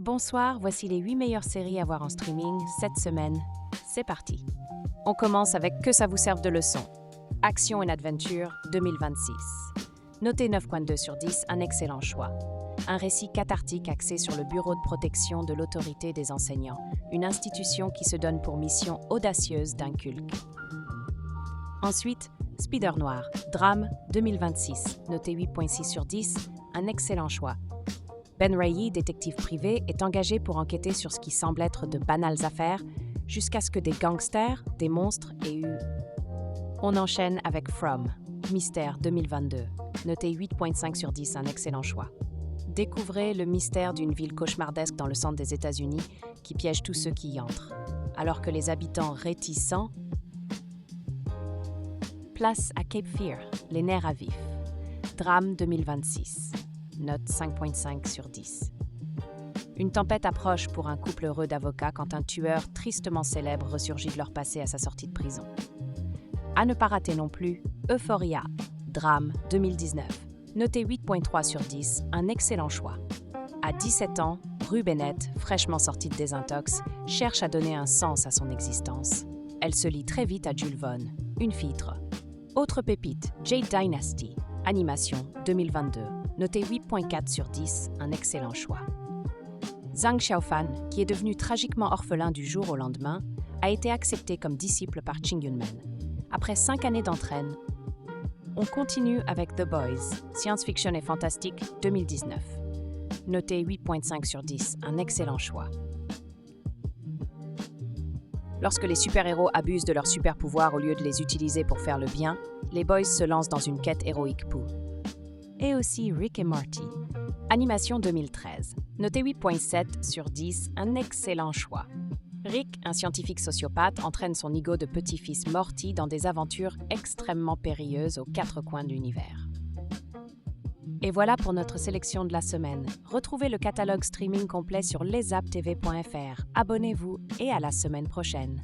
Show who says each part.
Speaker 1: Bonsoir, voici les 8 meilleures séries à voir en streaming cette semaine. C'est parti. On commence avec Que ça vous serve de leçon. Action and Adventure 2026. Notez 9,2 sur 10, un excellent choix. Un récit cathartique axé sur le Bureau de protection de l'autorité des enseignants, une institution qui se donne pour mission audacieuse d'inculque. Ensuite, Spider Noir, drame 2026, noté 8,6 sur 10, un excellent choix. Ben Reilly, détective privé, est engagé pour enquêter sur ce qui semble être de banales affaires, jusqu'à ce que des gangsters, des monstres aient eu... On enchaîne avec From, Mystère 2022, noté 8,5 sur 10, un excellent choix. Découvrez le mystère d'une ville cauchemardesque dans le centre des États-Unis qui piège tous ceux qui y entrent. Alors que les habitants réticents... Place à Cape Fear, les nerfs à vif. Drame 2026, note 5,5 sur 10. Une tempête approche pour un couple heureux d'avocats quand un tueur tristement célèbre ressurgit de leur passé à sa sortie de prison. À ne pas rater non plus, Euphoria, drame 2019, noté 8,3 sur 10, un excellent choix. À 17 ans, Rue Bennett, fraîchement sortie de désintox, cherche à donner un sens à son existence. Elle se lie très vite à Jules Vaughn, une filtre. Autre pépite, Jade Dynasty, animation 2022, noté 8,4 sur 10, un excellent choix. Zhang Xiaofan, qui est devenu tragiquement orphelin du jour au lendemain, a été accepté comme disciple par Ching Yunmen. Après 5 années d'entraîne, on continue avec The Boys, science-fiction et fantastique 2019. Noté 8,5 sur 10, un excellent choix. Lorsque les super-héros abusent de leurs super-pouvoirs au lieu de les utiliser pour faire le bien, les Boys se lancent dans une quête héroïque pour. Et aussi Rick et Morty. Animation 2013. Noté 8,7 sur 10, un excellent choix. Rick, un scientifique sociopathe, entraîne son ego de petit-fils Morty dans des aventures extrêmement périlleuses aux 4 coins de l'univers. Et voilà pour notre sélection de la semaine. Retrouvez le catalogue streaming complet sur leszaptv.fr. Abonnez-vous et à la semaine prochaine.